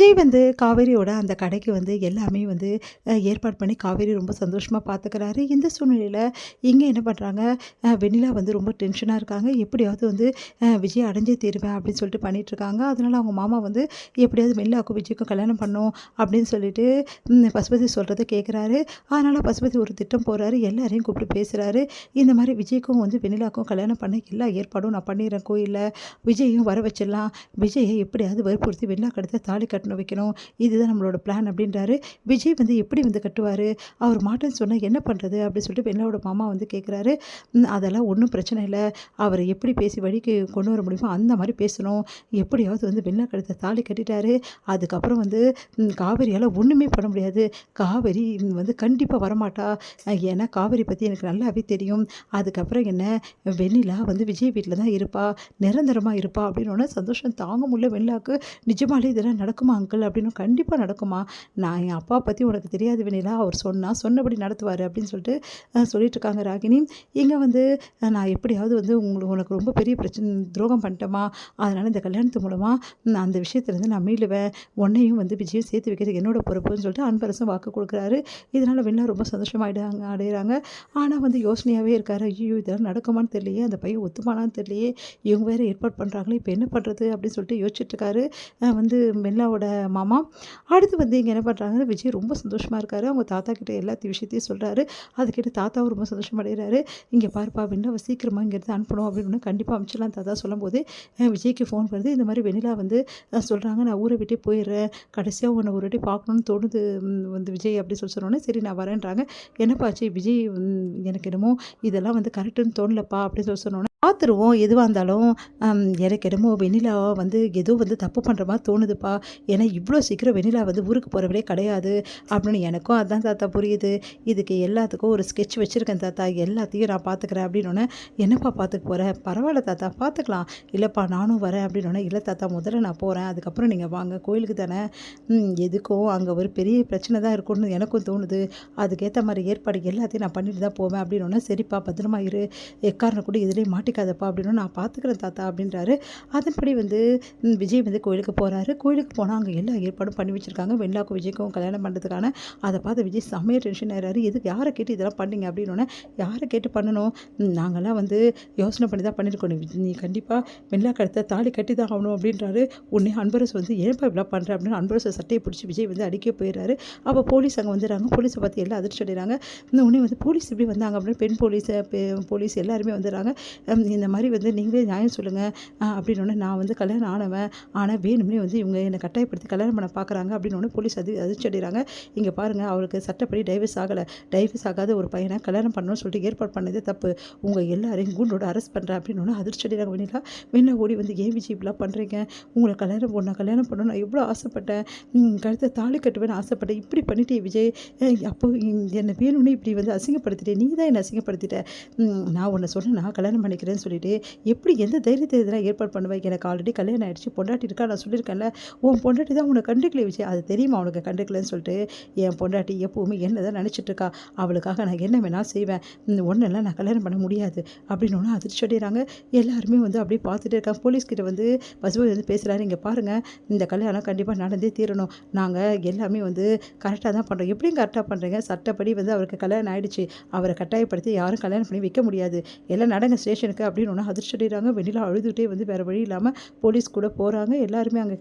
விஜய் வந்து காவேரியோட அந்த கடைக்கு வந்து எல்லாமே வந்து ஏற்பாடு பண்ணி காவேரி ரொம்ப சந்தோஷமா பார்த்துக்கிறாரு. இந்த சூழ்நிலையில இங்க என்ன பண்றாங்க, வெண்ணிலா வந்து ரொம்ப டென்ஷனா இருக்காங்க. எப்படியாவது வந்து விஜய அடைஞ்சே தீருவேன் அப்படின்னு சொல்லிட்டு பண்ணிட்டுருக்காங்க. அதனால அவங்க மாமா வந்து எப்படியாவது வெண்ணிலாவுக்கும் விஜய்க்கும் கல்யாணம் பண்ணணும் அப்படின்னு சொல்லிட்டு பசுபதி சொல்றத கேட்குறாரு. அதனால பசுபதி ஒரு திட்டம் போடுறாரு. எல்லாரையும் கூப்பிட்டு பேசுறாரு. இந்த மாரி விஜய்க்கும் வந்து வெண்ணிலாவுக்கும் கல்யாணம் பண்ண எல்லா ஏற்பாடும் நான் பண்ணிடுறேன் கோயில்ல. விஜயையும் வர வச்சிடலாம். விஜய எப்படியாவது வற்புறுத்தி வெண்ணிலா கழுத்துல தாலி கட்டணும் வைக்கணும். இதுதான் நம்மளோட பிளான் அப்படின்றாரு. விஜய் வந்து எப்படி வந்து கட்டுவாரு? அவர் மாட்டேன்னு சொன்னா என்ன பண்றது? அப்படின்னு சொல்லிட்டு வெண்ணிலாவோட மாமா வந்து கேட்குறாரு. அதெல்லாம் ஒண்ணும் பிரச்சனை இல்ல. அவர எப்படி பேசி வழிக்கு கொண்டு வர முடியுமோ அந்த மாரி பேசணும். எப்படியாவது வந்து வெண்ணிலா கழுத்துல தாலி கட்டிட்டாரு. அதுக்கப்புறம் வந்து காவேரியால ஒண்ணுமே பண்ண முடியாது. காவேரி வந்து கண்டிப்பா வரமாட்டா. ஏன்னா காவேரி பத்தி எனக்கு நல்லாவே தெரியும். அதுக்கப்புறம் என்ன, வெண்ணிலா வந்து விஜய் வீட்ல தான் இருப்பா. நிரந்தரமா இருப்பா அப்படின்னோன சந்தோஷம் தாங்க முடியல வெண்ணிலாக்கு. நிஜமாலே இதெல்லாம் நடக்குமா அங்கிள்? அப்படின்னு. கண்டிப்பா நடக்குமா. நான் என் அப்பா பத்தி உனக்கு தெரியாது வெண்ணிலா. அவர் சொன்னா சொன்னபடி நடத்துவாரு அப்படின்னு சொல்லிட்டு சொல்லிட்டு இருக்காங்க ராகினி. இங்க வந்து நான் எப்படியாவது வந்து உனக்கு ரொம்ப பெரிய பிரச்சனை துரோகம் பண்ணிட்டேமா. அதனால இந்த கல்யாணத்து மூலமா அந்த விஷயத்துலேருந்து நான் மீளுவேன். உன்னையும் வந்து விஜயும் சேர்த்து வைக்கிறது என்னோட பொறுப்புன்னு சொல்லிட்டு அன்பரசன் வாக்கு கொடுக்குறாரு. இதனால வெண்ணிலா ரொம்ப சந்தோஷமாயிடாங்க அடையிறாங்க. ஆனா வந்து யோசனையாவே இருக்காரு. ஐயோ! இதெல்லாம் நடக்குமான்னு தெரியலையே. அந்த பையன் ஒத்துப்பானான்னு தெரியலையே. இவங்க வேற ஏற்பாடு பண்றாங்களே. இப்போ என்ன பண்றது? அப்படின்னு சொல்லிட்டு யோசிச்சுட்டு இருக்காரு வந்து வெண்ணிலாவோட மாமா. அடுத்து வந்து இங்க என்ன பண்றாங்கன்னா, விஜய் ரொம்ப சந்தோஷமா இருக்காரு. அவங்க தாத்தா கிட்ட எல்லாத்தையும் விஷயத்தையும் சொல்றாரு. அது கேட்டு தாத்தாவும் ரொம்ப சந்தோஷமடைகிறாரு. "இங்க பாருப்பா வெண்ணிலாவ சீக்கிரமா இங்கேருந்து அனுப்பணும்" அப்படின்னு கண்டிப்பா அனுப்பிச்சிடலாம் தாத்தா சொல்லும்போது, விஜய்க்கு ஃபோன் வருது. இந்த மாரி வெண்ணிலா வந்து சொல்றாங்க, "நான் ஊர விட்டே போயிடுறேன். கடைசியா உன்ன ஒரு வாட்டி பார்க்கணும்னு தோணுது வந்து விஜய்" அப்படி சொன்னோனே, "சரி நான் வரேன்றாங்க." "என்னப்பா ஆச்சு?" "விஜய் எனக்கு என்னமோ இதெல்லாம் வந்து கரெக்ட்டுன்னு தோணலப்பா" அப்படின்னு சொன்னோனே, "பார்த்துருவோம் எதுவா இருந்தாலும். எனக்கு என்னமோ வெண்ணிலா வந்து ஏதோ வந்து தப்பு பண்ற மாரி தோணுதுப்பா. ஏன்னா இவ்வளோ சீக்கிரம் வெண்ணிலா வந்து ஊருக்கு போகிறவளே கிடையாது" அப்படின்னு. "எனக்கும் அதான் தாத்தா புரியுது. இதுக்கு எல்லாத்துக்கும் ஒரு ஸ்கெட்ச் வச்சுருக்கேன் தாத்தா. எல்லாத்தையும் நான் பார்த்துக்கிறேன்" அப்படின்னோனே, "என்னப்பா பார்த்துக்க போற? பரவாயில்ல தாத்தா பார்த்துக்கலாம்." "இல்லைப்பா நானும் வரேன்" அப்படின்னோனே, "இல்லை தாத்தா முதல்ல நான் போகிறேன். அதுக்கப்புறம் நீங்கள் வாங்க கோயிலுக்கு தானே. எதுக்கும் அங்கே ஒரு பெரிய பிரச்சனை தான் இருக்கும்னு எனக்கும் தோணுது. அதுக்கேற்ற மாதிரி ஏற்பாடு எல்லாத்தையும் நான் பண்ணிட்டு தான் போவேன்" அப்படின்னோனே, "சரிப்பா பத்திரமா இரு. எக்காரணம் கூட எதுலேயும் மாட்டிக்காதப்பா" அப்படின்னு. "நான் பார்த்துக்கிறேன் தாத்தா" அப்படின்றாரு. அதன்படி வந்து விஜய் வந்து கோயிலுக்கு போகிறாரு. கோயிலுக்கு போனால் அங்கே எல்லா ஏற்பாடும் பண்ணி வச்சுருக்காங்க. வெண்ணிலாவுக்கும் விஜய்க்கும் கல்யாணம் பண்ணுறதுக்கான. அதை பார்த்து விஜய் செம்மையா டென்ஷன் ஆயிடுறாரு. "எதுக்கு யாரை கேட்டு இதெல்லாம் பண்ணீங்க?" அப்படின்னோடனே, "யாரை கேட்டு பண்ணணும்? நாங்கள்லாம் வந்து யோசனை பண்ணி தான் பண்ணியிருக்கோம். நீ கண்டிப்பாக வெண்ணிலா கழுத்துல தாலி கட்டி தான் ஆகணும்" அப்படின்றாரு. உடனே அன்பரசு வந்து, "ஏன்பா இப்படிலாம் பண்ணுற?" அப்படின்னு அன்பரசு சட்டையை பிடிச்சி விஜய் வந்து அடிக்க போயிடுறாரு. அப்போ போலீஸ் அங்கே வந்துடுறாங்க. போலீஸை பார்த்து எல்லாம் அதிர்ச்சி அடைகிறாங்க. உடனே வந்து, "போலீஸ் எப்படி வந்தாங்க?" அப்படின்னு பெண் போலீஸ் எல்லாருமே வந்துடுறாங்க. "இந்த மாதிரி வந்து நீங்களே நியாயம் சொல்லுங்கள்" அப்படின்னோடனே, "நான் வந்து கல்யாணம் ஆனவன். ஆனால் வேணும்னே வந்து இவங்க என்னை கட்டாயப்படுத்தி கல்யாணம் பண்ண பார்க்குறாங்க" அப்படின்னோடனே போலீஸ் அதிர்ச்சி அடைகிறாங்க. "இங்கே பாருங்கள், அவருக்கு சட்டப்படி டைவர்ஸ் ஆகலை. டைவர்ஸ் ஆகாத ஒரு பையனை கல்யாணம் பண்ணணும்னு சொல்லிட்டு ஏற்பாடு பண்ணதே தப்பு. உங்கள் எல்லாரையும் கூண்டோட அரெஸ்ட் பண்ணுறேன்" அப்படின்னோடனே அதிர்ச்சி அடைகிறாங்க வெண்ணிலா. வெண்ணிலா ஓடி வந்து, "ஏன் விஜய் இப்படிலாம் பண்ணுறீங்க? உங்களை கல்யாணம் பண்ணணும்னு நான் எவ்வளோ ஆசைப்பட்டேன். கழுத்தை தாலி கட்டுவேன்னு ஆசைப்பட்டேன். இப்படி பண்ணிட்டே விஜய். அப்போ என்னை வேணும்னே இப்படி வந்து அசிங்கப்படுத்திட்டே. நீ தான் என்னை அசிங்கப்படுத்திட்ட. நான் உன்னை சொன்னேன் நான் கல்யாணம் பண்ணிக்கிறேன்னு சொல்லிட்டு, எப்படி எந்த தைரியத்தை இதெல்லாம் ஏற்பாடு பண்ணுவேன்? எனக்கு ஆல்ரெடி கல்யாணம் ஆயிடுச்சு. பொண்டாட்டி இருக்கா. நான் சொல்லியிருக்கேன்ல. உன் பொண்டாட்டி தான் உன்னை கண்டுக்கல விஜய். அது தெரியுமா உனக்கு கண்டுக்கலன்னு சொல்லிட்டு? என் பொண்டாட்டி எப்போவுமே என்ன தான் நினச்சிட்டு இருக்கா. அவளுக்காக நான் என்ன வேணாலும் செய்வேன். ஒன்னெல்லாம் நான் கல்யாணம் பண்ண முடியாது" அப்படின்னோடனே அதிர்ச்சி அடைகிறாங்க. எல்லாருமே வந்து அப்படியே பார்த்துட்டே இருக்காங்க. போலீஸ்கிட்ட வந்து பசுபதி வந்து பேசுகிறாரு. "இங்கே பாருங்கள், இந்த கல்யாணம் கண்டிப்பாக நடந்தே தீரணும். நாங்கள் எல்லாமே வந்து கரெக்டாக தான் பண்ணுறோம்." "எப்படியும் கரெக்டாக பண்ணுறீங்க? சட்டப்படி வந்து அவருக்கு கல்யாணம் ஆயிடுச்சு. அவரை கட்டாயப்படுத்தி யாரும் கல்யாணம் பண்ணி வைக்க முடியாது. எல்லாம் நடங்க ஸ்டேஷனுக்கு" அப்படின்னு ஒன்று அதிர்ச்சி அடைகிறாங்க. வெண்ணிலா அழுதுகிட்டே வந்து வேறு வழி இல்லாமல் போலீஸ் கூட போகிறாங்க. எல்லாருமே அங்கே